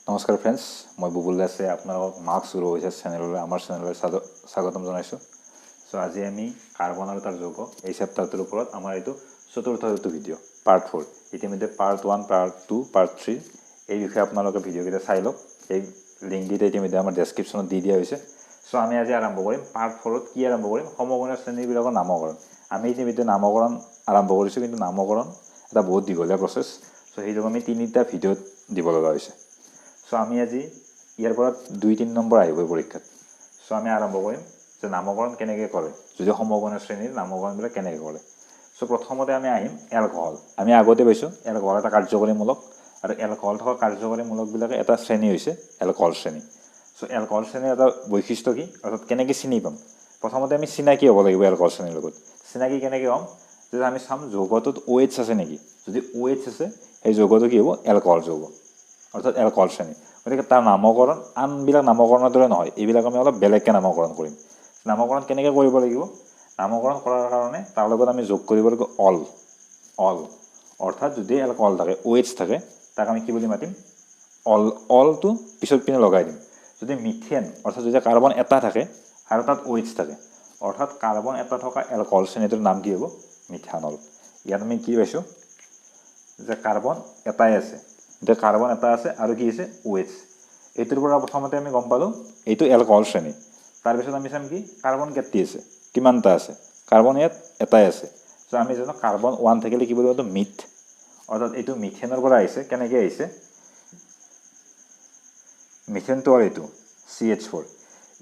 নমস্কাৰ ফ্ৰেণ্ডছ, মই বুবুল দাসে আপোনালোকক মাৰ্কছ গ্ৰ' হৈছে চেনেললৈ আমাৰ চেনেললৈ স্বাগতম জনাইছোঁ। চ' আজি আমি কাৰ্বন আৰু তাৰ যৌগ এই চেপ্টাৰটোৰ ওপৰত আমাৰ এইটো চতুৰ্থ ভিডিঅ' পাৰ্ট 4। ইতিমধ্যে পাৰ্ট 1, পাৰ্ট 2, পাৰ্ট 3 এই বিষয়ে আপোনালোকে ভিডিঅ'কেইটা চাই লওক। এই লিংককেইটা ইতিমধ্যে আমাৰ ডেছক্ৰিপশ্যনত দি দিয়া হৈছে। চ' আমি আজি আৰম্ভ কৰিম পাৰ্ট 4ত কি আৰম্ভ কৰিম, সমগণীয় শ্ৰেণীবিলাকৰ নামকৰণ। আমি ইতিমধ্যে নামকৰণ আৰম্ভ কৰিছোঁ, কিন্তু নামকৰণ এটা বহুত দীঘলীয়া প্ৰচেছ। চ' সেইটোক আমি 3টা ভিডিঅ'ত দিব লগা হৈছে। চ' আমি আজি ইয়াৰ পৰা 2-3 নম্বৰ আহিব পৰীক্ষাত। চ' আমি আৰম্ভ কৰিম যে নামকৰণ কেনেকৈ কৰে, যদি সমগণীয় শ্ৰেণীৰ নামকৰণবিলাক কেনেকৈ কৰে। চ' প্ৰথমতে আমি আহিম এলকহল। আমি আগতে পাইছোঁ এলকহল এটা কাৰ্যকৰীমূলক, আৰু এলকহল থকা কাৰ্যকৰীমূলকবিলাকে এটা শ্ৰেণী হৈছে এলকহল শ্ৰেণী। চ' এলকহল শ্ৰেণীৰ এটা বৈশিষ্ট্য কি, অৰ্থাৎ কেনেকৈ চিনি পাম। প্ৰথমতে আমি চিনাকি হ'ব লাগিব এলকহল শ্ৰেণীৰ লগত। চিনাকি কেনেকৈ হ'ম, যে আমি চাম যৌগটোত OH আছে নেকি। যদি OH আছে, সেই যৌগটো কি হ'ব, এলকহল যৌগ, অৰ্থাৎ এলকহল শ্ৰেণী। গতিকে তাৰ নামকৰণ আনবিলাক নামকৰণৰ দৰে নহয়, এইবিলাক আমি অলপ বেলেগকৈ নামকৰণ কৰিম। নামকৰণ কেনেকৈ কৰিব লাগিব, নামকৰণ কৰাৰ কাৰণে তাৰ লগত আমি যোগ কৰিব লাগিব অল। অৰ্থাৎ যদি এলকহল থাকে, OH থাকে, তাক আমি কি বুলি মাতিম, অলটো পিছত পিনে লগাই দিম। যদি মিথেন, অৰ্থাৎ যদি কাৰ্বন এটা থাকে আৰু তাত OH থাকে, অৰ্থাৎ কাৰ্বন এটা থকা এলকহল শ্ৰেণীটোৰ নাম কি হ'ব, মিথানল। ইয়াত আমি কি পাইছোঁ, যে কাৰ্বন এটাই আছে, এতিয়া কাৰ্বন এটা আছে আৰু কি আছে, OH। এইটোৰ পৰা প্ৰথমতে আমি গম পালোঁ এইটো এলকহল শ্ৰেণী। তাৰপিছত আমি চাম কি কাৰ্বন কেইটি আছে, কিমানটা আছে, কাৰ্বন ইয়াত এটাই আছে। চ' আমি জানো কাৰ্বন 1 থাকিলে কি বুলি কওঁ, মিথ, অৰ্থাৎ এইটো মিথেনৰ পৰা আহিছে। কেনেকৈ আহিছে, মিথেনটো আৰু এইটো Ch-04,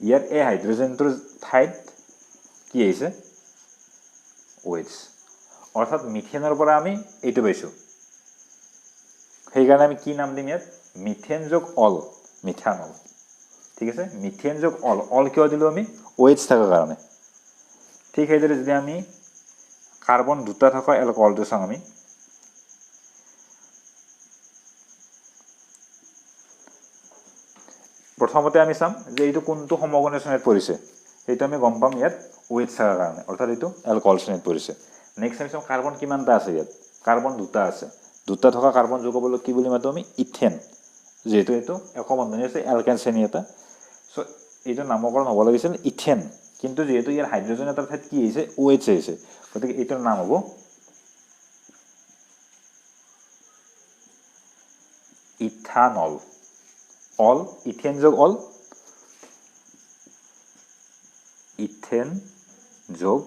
ইয়াত এই হাইড্ৰজেনটোৰ ঠাইত কি আহিছে, OH, অৰ্থাৎ মিথেনৰ পৰা আমি এইটো পাইছোঁ। সেইকাৰণে আমি কি নাম দিম ইয়াত, মিথেন যোগ অল, মিথানল। ঠিক আছে, মিথেন যোগ অল কিয় দিলোঁ আমি, OH থকাৰ কাৰণে। ঠিক সেইদৰে যদি আমি কাৰ্বন দুটা থকা এলকহলটো চাওঁ, আমি প্ৰথমতে আমি চাম যে এইটো কোনটো সমগণীয় শ্ৰেণীত পৰিছে। সেইটো আমি গম পাম ইয়াত OH থকাৰ কাৰণে, অৰ্থাৎ এইটো এলকহল শ্ৰেণীত পৰিছে। নেক্সট আমি চাম কাৰ্বন কিমানটা আছে, ইয়াত কাৰ্বন দুটা আছে। দুটা থকা কাৰ্বন যৌগবোৰক কি বুলি মাতোঁ আমি, ইথেন। যিহেতু এইটো একবন্ধনী আছে, এলকেন শ্ৰেণী এটা। চ' এইটো নামকৰণ হ'ব লাগিছিল ইথেন, কিন্তু যিহেতু ইয়াৰ হাইড্ৰজেন এটাৰ ঠাইত কি আহিছে, OH আহিছে, গতিকে এইটোৰ নাম হ'ব ইথানল। অল, ইথেন যোগ অল, ইথেন যোগ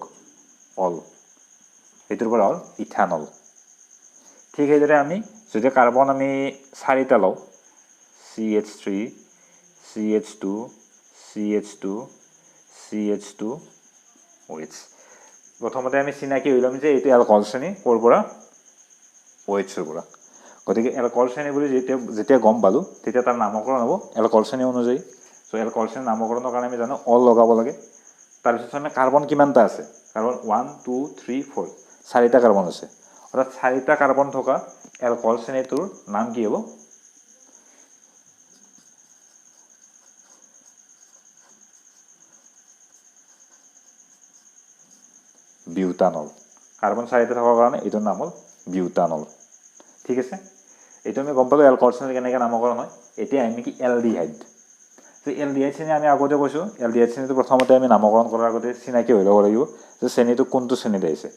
অল, এইটোৰ পৰা হ'ল ইথানল। ঠিক সেইদৰে আমি যদি কাৰ্বন আমি 4টা লওঁ, CH3, CH2, CH2, CH2, OH। প্ৰথমতে আমি চিনাকি হৈ ল'ম যে এইটো এলকহল শ্ৰেণী, ক'ৰ পৰা, OHৰ পৰা। গতিকে এলকহল শ্ৰেণী বুলি যেতিয়া গম পালোঁ, তেতিয়া তাৰ নামকৰণ হ'ব এলকহল শ্ৰেণী অনুযায়ী। চ' এলকহল শ্ৰেণী নামকৰণৰ কাৰণে আমি জানো অল লগাব লাগে। তাৰপিছত আমি কাৰ্বন কিমানটা আছে, কাৰ্বন 1, 2, 3, 4, 4টা কাৰ্বন আছে, অৰ্থাৎ 4টা কাৰ্বন থকা এলকহল শ্ৰেণীটোৰ নাম কি হ'ব, বিউটানল। কাৰ্বন 4টা থকাৰ কাৰণে এইটোৰ নাম হ'ল বিউটানল। ঠিক আছে, এইটো আমি গম পালোঁ এলকহল শ্ৰেণী কেনেকৈ নামকৰণ হয়। এতিয়া আহিম কি এলডিহাইড। তো এলডিহাইড শ্ৰেণী আমি আগতে কৈছোঁ, এলডিহাইড শ্ৰেণীটো প্ৰথমতে আমি নামকৰণ কৰাৰ আগতে চিনাকি হৈ ল'ব লাগিব যে শ্ৰেণীটো কোনটো শ্ৰেণীত আহিছে।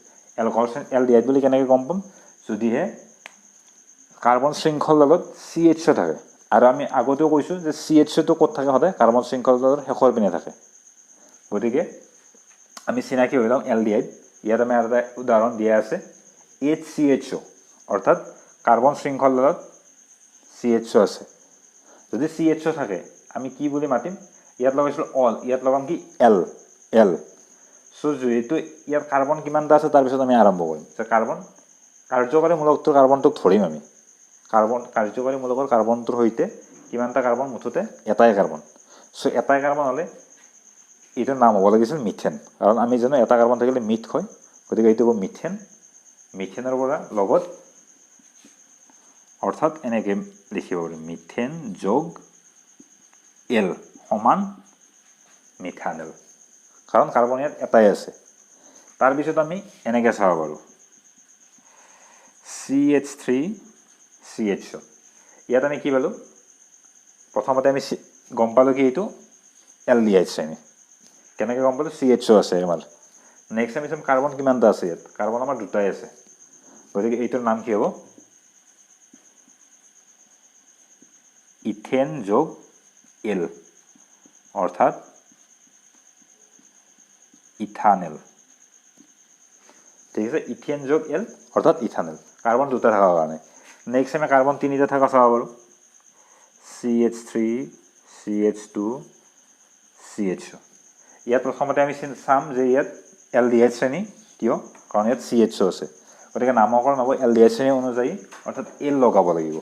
এলকহল শ্ৰেণী এলডিহাইড বুলি কেনেকৈ গম পাম, যদিহে কাৰ্বন শৃংখলডালত CH থাকে। আৰু আমি আগতেও কৈছোঁ যে CH2 ক'ত থাকে, সদায় কাৰ্বন শৃংখলডালৰ শেষৰ পিনে থাকে। গতিকে আমি চিনাকি হৈ লওঁ এলডিহাইড। ইয়াত আমি আৰু এটা উদাহৰণ দিয়া আছে, HCHO, অৰ্থাৎ কাৰ্বন শৃংখলডালত CHO আছে। যদি CHO থাকে আমি কি বুলি মাতিম, ইয়াত লগাইছিলোঁ অল, ইয়াত লগাম কি এল। চ' যিহেতু ইয়াত কাৰ্বন কিমানটা আছে, তাৰপিছত আমি আৰম্ভ কৰিম যে কাৰ্বন কাৰ্যকৰী মূলকটোৰ কাৰ্বনটোক ধৰিম আমি। কাৰ্বন কাৰ্যকৰী মূলকৰ কাৰ্বনটোৰ সৈতে কিমানটা কাৰ্বন, মুঠতে এটাই কাৰ্বন। চ' এটাই কাৰ্বন হ'লে এইটোৰ নাম হ'ব লাগিছিল মিথেন, কাৰণ আমি জানো এটা কাৰ্বন থাকিলে মিথ হয়। গতিকে এইটো হ'ব মিথেন। মিথেনৰ পৰা লগত, অৰ্থাৎ এনেকৈ লিখিব পাৰিম মিথেন যোগ এল সমান মিথানেল, কাৰণ কাৰ্বন ইয়াত এটাই আছে। তাৰপিছত আমি এনেকৈ চাব পাৰোঁ CH3, CHO। ইয়াত আমি কি পালোঁ, প্ৰথমতে আমি গম পালোঁ কি এইটো এলডিহাইড শ্ৰেণী কেনেকৈ গম পালোঁ CHO আছে আমাৰ নেক্সট আমি চাম কাৰ্বন কিমানটা আছে ইয়াত কাৰ্বন আমাৰ দুটাই আছে গতিকে এইটোৰ নাম কি হ'ব ইথেন যোগ এল অৰ্থাৎ ইথানেল ঠিক আছে ইথেন যোগ এল অৰ্থাৎ ইথানেল কাৰ্বন দুটা থকাৰ কাৰণে নেক্সট আমি কাৰ্বন তিনিটা থকা চাব পাৰোঁ CH3 CH2 CHO ইয়াত প্ৰথমতে আমি চাম যে ইয়াত এলডিহাইড শ্ৰেণী কিয় কাৰণ ইয়াত CHO আছে গতিকে নামকৰণ হ'ব এলডিহাইড শ্ৰেণী অনুযায়ী অৰ্থাৎ এল লগাব লাগিব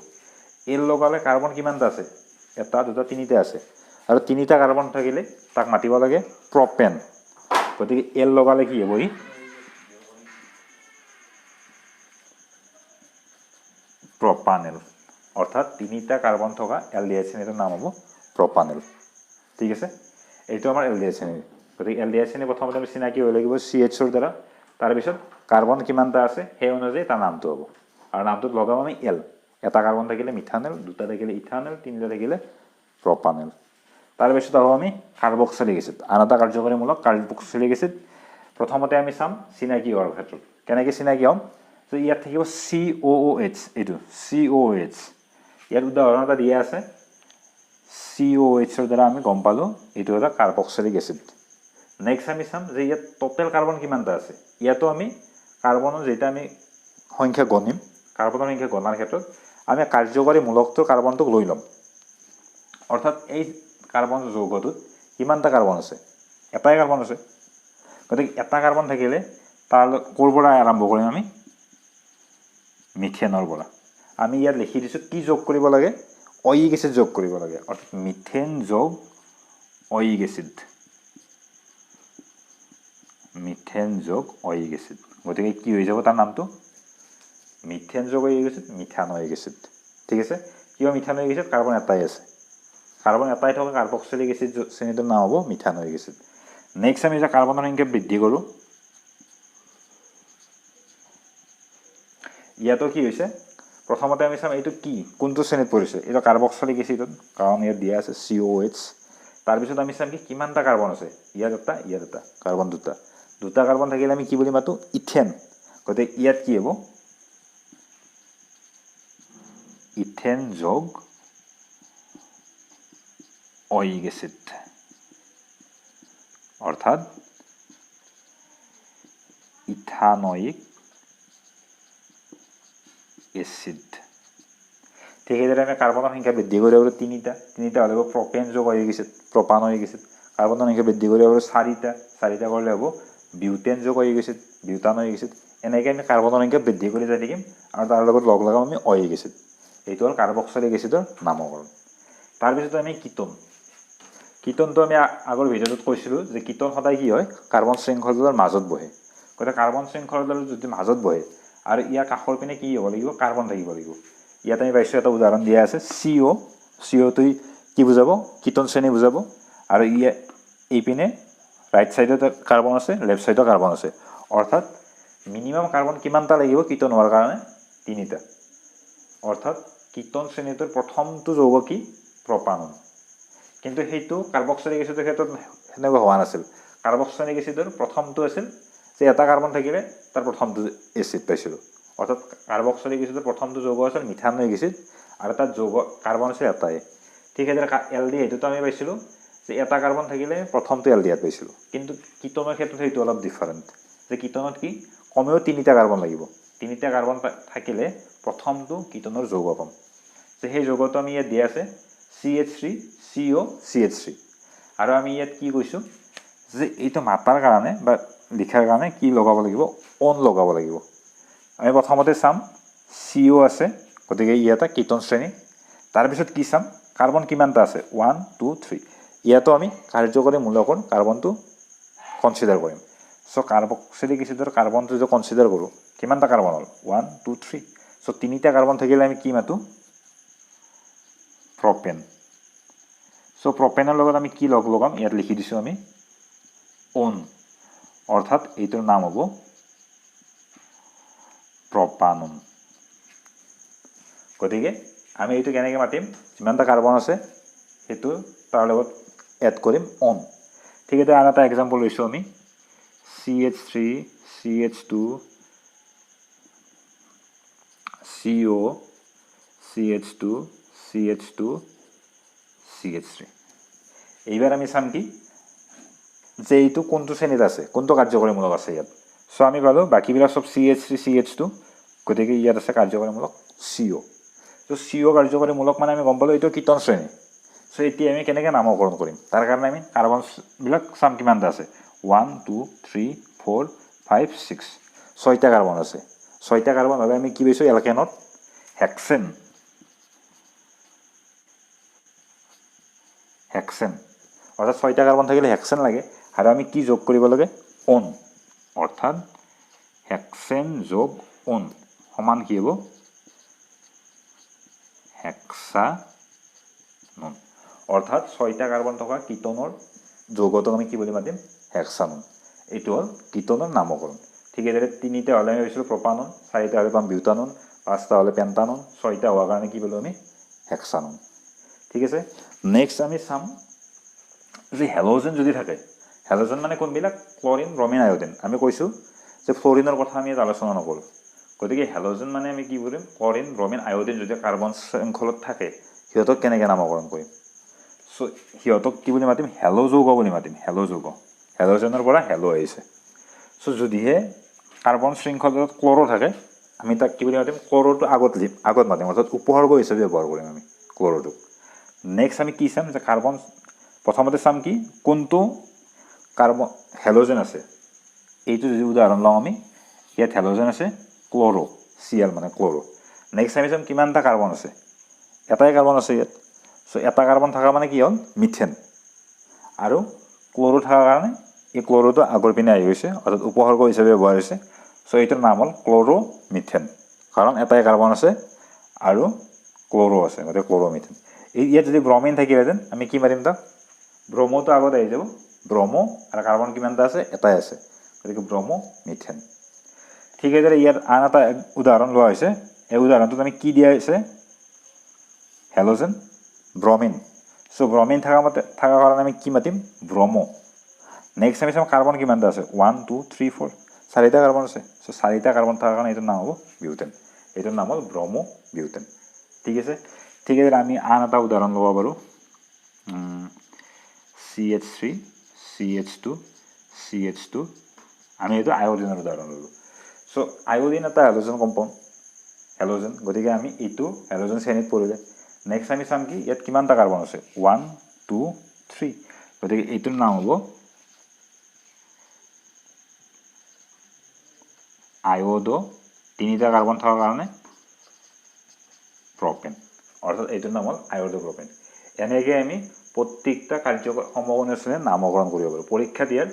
এল লগালে কাৰ্বন কিমানটা আছে এটা দুটা তিনিটা আছে আৰু তিনিটা কাৰ্বন থাকিলে তাক মাতিব লাগে প্ৰপেন গতিকে এল লগালে কি হ'ব ই প্ৰপানেল অৰ্থাৎ তিনিটা কাৰ্বন থকা এলডিহাইড শ্ৰেণীৰ নাম হ'ব প্ৰপানেল ঠিক আছে এইটো আমাৰ এলডিহাইড শ্ৰেণী গতিকে এলডিহাইড শ্ৰেণী প্ৰথমতে আমি চিনাকি হৈ লাগিব CHOৰ দ্বাৰা তাৰপিছত কাৰ্বন কিমানটা আছে সেই অনুযায়ী তাৰ নামটো হ'ব আৰু নামটোত লগাম আমি এল এটা কাৰ্বন থাকিলে মিথানেল দুটা থাকিলে ইথানেল তিনিটা থাকিলে প্ৰপানেল তাৰপিছত হ'ব আমি কাৰ্বক্সিলিক এচিড আন এটা কাৰ্যকৰীমূলক কাৰ্বক্সিলিক এচিড প্ৰথমতে আমি চাম চিনাকি হোৱাৰ ক্ষেত্ৰত কেনেকৈ চিনাকি হ'ম যে ইয়াত থাকিব COOH এইটো COOH ইয়াত উদাহৰণ এটা দিয়া আছে COOHৰ দ্বাৰা আমি গম পালোঁ এইটো এটা কাৰ্বক্সিলিক এচিড নেক্সট আমি চাম যে ইয়াত টোটেল কাৰ্বন কিমানটা আছে ইয়াতো আমি কাৰ্বনৰ যেতিয়া আমি সংখ্যা গণিম কাৰ্বনৰ সংখ্যা গণাৰ ক্ষেত্ৰত আমি কাৰ্যকৰী মূলকটোৰ কাৰ্বনটোক লৈ ল'ম অৰ্থাৎ এই কাৰ্বন যৌগটোত কিমানটা কাৰ্বন আছে এটাই কাৰ্বন আছে গতিকে এটা কাৰ্বন থাকিলে তাৰ ক'ৰ পৰা আৰম্ভ কৰিম আমি মিথেনৰ পৰা আমি ইয়াত লিখি দিছোঁ কি যোগ কৰিব লাগে অইক এচিড যোগ কৰিব লাগে অৰ্থাৎ মিথেন যোগ অইক এচিড মিথেন যোগ অইক এচিড গতিকে কি হৈ যাব তাৰ নামটো মিথেন যোগ অইক এচিড মিথানয়িক এচিড ঠিক আছে কিয় মিথানয়িক এচিড কাৰ্বন এটাই আছে কাৰ্বন এটাই থকা কাৰ্বক্সিলিক এচিড শ্ৰেণীটোৰ নাম হ'ব মিথানয়িক এচিড নেক্সট আমি যে কাৰ্বনৰ সংখ্যা বৃদ্ধি কৰোঁ ইয়াতো কি হৈছে প্ৰথমতে আমি চাম এইটো কি কোনটো শ্ৰেণীত পৰিছে এইটো কাৰ্বক্সিলিক এচিডত কাৰণ ইয়াত দিয়া আছে COH তাৰপিছত আমি চাম কি কিমানটা কাৰ্বন আছে ইয়াত এটা কাৰ্বন দুটা কাৰ্বন থাকিলে আমি কি বুলি মাতোঁ ইথেন গতিকে ইয়াত কি হ'ব ইথেন যোগ অইক এচিড অৰ্থাৎ ইথানয়িক এচিড ঠিক সেইদৰে আমি কাৰ্বনৰ সংখ্যা বৃদ্ধি কৰিব পাৰোঁ তিনিটা হ'লে হ'ব প্ৰপেন যোগ অইক এচিড প্ৰপানয়িক এচিড কাৰ্বনৰ সংখ্যা বৃদ্ধি কৰিব পাৰোঁ চাৰিটা কৰিলে হ'ব বিউটেন যোগ অইক এচিড বিউটানয়িক এচিড এনেকৈ আমি কাৰ্বনৰ সংখ্যা বৃদ্ধি কৰি যাই থাকিম আৰু তাৰ লগত লগ লগাম আমি অইক এচিড এইটো হ'ল কাৰ্বক্সিলিক এচিডৰ নামকৰণ তাৰপিছত আমি কিটনটো আমি আগৰ ভিডিঅ'টোত কৈছিলোঁ যে কিটন সদায় কি হয় কাৰ্বন শৃংখলডালৰ মাজত বহে গতিকে কাৰ্বন শৃংখলডালৰ যদি মাজত বহে আৰু ইয়াৰ কাষৰ পিনে কি হ'ব লাগিব কাৰ্বন থাকিব লাগিব ইয়াত আমি পাইছোঁ এটা উদাহৰণ দিয়া আছে COটো কি বুজাব কিটন শ্ৰেণী বুজাব আৰু এইপিনে ৰাইট ছাইডত কাৰ্বন আছে লেফ্ট ছাইডত কাৰ্বন আছে অৰ্থাৎ মিনিমাম কাৰ্বন কিমানটা লাগিব কিটন হোৱাৰ কাৰণে তিনিটা অৰ্থাৎ কিটন শ্ৰেণীটোৰ প্ৰথমটো যৌগ কি প্ৰপানন কিন্তু সেইটো কাৰ্বক্সিলিক এচিডৰ ক্ষেত্ৰত সেনেকুৱা হোৱা নাছিল কাৰ্বক্সিলিক এচিডৰ প্ৰথমটো আছিল যে এটা কাৰ্বন থাকিলে তাৰ প্ৰথমটো এচিড পাইছিলোঁ অৰ্থাৎ কাৰ্বক্সিলিক এচিডৰ প্ৰথমটো যৌগ আছিল মিথানয়িক এচিড আৰু তাত যৌগ কাৰ্বন আছিল এটাই ঠিক সেইদৰে এলডিহাইডতো আমি পাইছিলোঁ যে এটা কাৰ্বন থাকিলে প্ৰথমটো এলডিহাইড পাইছিলোঁ কিন্তু কিটনৰ ক্ষেত্ৰত সেইটো অলপ ডিফাৰেণ্ট যে কিটনত কি কমেও তিনিটা কাৰ্বন লাগিব তিনিটা কাৰ্বন থাকিলে প্ৰথমটো কিটনৰ যৌগ পাম যে সেই যৌগটো আমি ইয়াত দিয়া আছে CH3 CO CH3 আৰু আমি ইয়াত কি কৈছোঁ যে এইটো মাতাৰ কাৰণে বা লিখাৰ কাৰণে কি লগাব লাগিব অন লগাব লাগিব আমি প্ৰথমতে চাম CO আছে গতিকে ই এটা কিটন শ্ৰেণী তাৰপিছত কি চাম কাৰ্বন কিমানটা আছে 1 2 3 ইয়াতো আমি কাৰ্যকৰী মূলকৰ কাৰ্বনটো কনচিডাৰ কৰিম চ' কাৰ্বক্সিলিক এচিডৰ কাৰ্বনটো যদি কনচিডাৰ কৰোঁ কিমানটা কাৰ্বন হ'ল 1 2 3 চ' তিনিটা কাৰ্বন থাকিলে আমি কি মাতোঁ প্ৰপেন চ' প্ৰপেনৰ লগত আমি কি লগাম ইয়াত লিখি দিছোঁ আমি অন অৰ্থাৎ এইটোৰ নাম হ'ব প্ৰপানন গতিকে আমি এইটো কেনেকৈ মাতিম যিমানটা কাৰ্বন আছে সেইটো তাৰ লগত এড কৰিম অন ঠিক আছে আৰু এটা এক্সাম্পল লৈছোঁ আমি CH3 CH2 CO CH2 CH2 CH3 এইবাৰ আমি চাম কি যে এইটো কোনটো শ্ৰেণীত আছে কোনটো কাৰ্যকৰীমূলক আছে ইয়াত সো আমি পালো বাকিবিলাক সব CH3 CH2 গতিকে ইয়াত আছে কাৰ্যকৰীমূলক CO তো CO কাৰ্যকৰীমূলক মানে আমি গম পালো এইটো কীটন শ্ৰেণী সো এতিয়া আমি কেনেকৈ নামকৰণ কৰিম তাৰ কাৰণে আমি কাৰ্বনবিলাক চাম কিমানটা আছে 1 2 3 4 5 6 ছয়টা কাৰ্বন আছে ছয়টা কাৰ্বন হ'লে আমি কি পাইছোঁ এলকেনত হেক্সেন হেক্সেন অৰ্থাৎ ছয়টা কাৰ্বন থাকিলে হেক্সেন লাগে আৰু আমি কি যোগ কৰিব লাগে অন অৰ্থাৎ হেক্সেন যোগ অন সমান কি হ'ব হেক্সানন অৰ্থাৎ ছয়টা কাৰ্বন থকা কিটনৰ যৌগটোক আমি কি বুলি মাতিম হেক্সানন এইটো হ'ল কিটনৰ নামকৰণ ঠিক আছে তিনিটা হ'লে আমি পাইছিলোঁ প্ৰপানন চাৰিটা হ'লে পাম বিউটানন পাঁচটা হ'লে পেণ্টানন ছয়টা হোৱাৰ কাৰণে কি পালোঁ আমি হেক্সানন ঠিক আছে নেক্সট আমি চাম যে হেলোজেন যদি থাকে হেলোজেন মানে কোনবিলাক ক্লৰিন ব্ৰমিন আয়োডিন আমি কৈছোঁ যে ফ্লৰিনৰ কথা আমি আলোচনা নকৰোঁ গতিকে হেলোজেন মানে আমি কি কৰিম ক্লৰিন ব্ৰমিন আয়োডিন যদি কাৰ্বন শৃংখলত থাকে সিহঁতক কেনেকৈ নামকৰণ কৰিম সো সিহঁতক কি বুলি মাতিম হেলো যৌগ বুলি মাতিম হেলো যৌগ হেলোজেনৰ পৰা হেলো আহিছে সো যদিহে কাৰ্বন শৃংখলত ক্লৰো থাকে আমি তাক কি বুলি মাতিম ক্লৰোটো আগত মাতিম অৰ্থাৎ উপসৰ্গ হিচাপে ব্যৱহাৰ কৰিম আমি ক্লৰোটোক নেক্সট আমি কি চাম যে কাৰ্বন প্ৰথমতে চাম কি কোনটো কাৰ্বন হেলোজেন আছে এইটো যদি উদাহৰণ লওঁ আমি ইয়াত হেলোজেন আছে ক্লৰো Cl মানে ক্লৰো নেক্সট আমি চাম কিমানটা কাৰ্বন আছে এটাই কাৰ্বন আছে ইয়াত সো এটা কাৰ্বন থকা মানে কি হ'ল মিথেন আৰু ক্লৰো থকাৰ কাৰণে এই ক্লৰোটো আগৰ পিনে আহি গৈছে অৰ্থাৎ উপসৰ্গ হিচাপে ব্যৱহাৰ হৈছে সো এইটোৰ নাম হ'ল ক্লৰো মিথেন কাৰণ এটাই কাৰ্বন আছে আৰু ক্লৰো আছে গতিকে ক্লৰো মিথেন ইয়াত যদি ব্ৰমিন থাকিলেহেঁতেন আমি কি মাৰিম তাক ব্ৰমোটো আগত আহি যাব ব্ৰমো আৰু কাৰ্বন কিমানটা আছে এটাই আছে গতিকে ব্ৰমো মিথেন ঠিক আছে ইয়াত আন এটা উদাহৰণ লোৱা হৈছে এই উদাহৰণটোত আমি কি দিয়া হৈছে হেলোজেন ব্ৰমিন সো ব্ৰমিন থকাৰ কাৰণে আমি কি মাতিম ব্ৰমো নেক্সট আমি চাম কাৰ্বন কিমানটা আছে 1 2 3 4 চাৰিটা কাৰ্বন আছে সো চাৰিটা কাৰ্বন থকাৰ কাৰণে এইটোৰ নাম হ'ব বিউটেন এইটোৰ নাম হ'ল ব্ৰমো বিউটেন ঠিক আছে আমি আন এটা উদাহৰণ ল'ব পাৰোঁ CH3 CH2 CH2 আমি এইটো আয়োডিনৰ উদাহৰণ ল'লোঁ সো আয়োডিন এটা হেলোজেন কম্পাউণ্ড হেলোজেন গতিকে আমি এইটো হেলোজেন শ্ৰেণীত পৰিলে নেক্সট আমি চাম কি ইয়াত কিমানটা কাৰ্বন আছে 1 2 3 গতিকে এইটোৰ নাম হ'ব আয়োডো তিনিটা কাৰ্বন থকাৰ কাৰণে প্ৰপেন অৰ্থাৎ এইটোৰ নাম হ'ল আয়োডো প্ৰপেন এনেকৈ আমি প্ৰত্যেকটা সমগণীয় শ্ৰেণীৰ নামকৰণ কৰিব পাৰোঁ পৰীক্ষা দিয়াৰ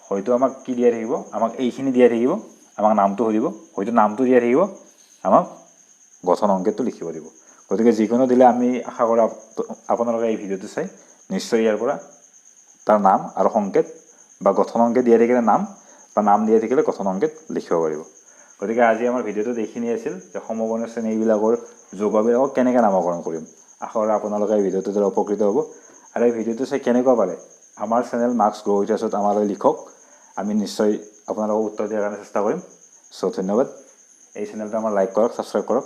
হয়তো আমাক কি দিয়া থাকিব আমাক এইখিনি দিয়া থাকিব আমাক নামটো সুধিব হয়তো নামটো দিয়া থাকিব আমাক গঠন সংকেতটো লিখিব দিব গতিকে যিকোনো দিলে আমি আশা কৰোঁ আপোনালোকে এই ভিডিঅ'টো চাই নিশ্চয় ইয়াৰ পৰা তাৰ নাম আৰু সংকেত বা গঠন সংকেত দিয়া থাকিলে নাম বা নাম দিয়া থাকিলে গঠন সংকেত লিখিব পাৰিব গতিকে আজি আমাৰ ভিডিঅ'টোত এইখিনি আছিল যে সমগণীয় শ্ৰেণী এইবিলাকৰ যৌগবিলাকক কেনেকৈ নামকৰণ কৰিম আশা কৰোঁ আপোনালোকে এই ভিডিঅ'টো দ্বাৰা উপকৃত হ'ব আৰু এই ভিডিঅ'টো চাই কেনেকুৱা পালে আমাৰ চেনেল মাৰ্কছ গ্ৰ' উইথ আছত আমালৈ লিখক আমি নিশ্চয় আপোনালোকক উত্তৰ দিয়াৰ কাৰণে চেষ্টা কৰিম সো ধন্যবাদ এই চেনেলটো আমাৰ লাইক কৰক ছাবস্ক্ৰাইব কৰক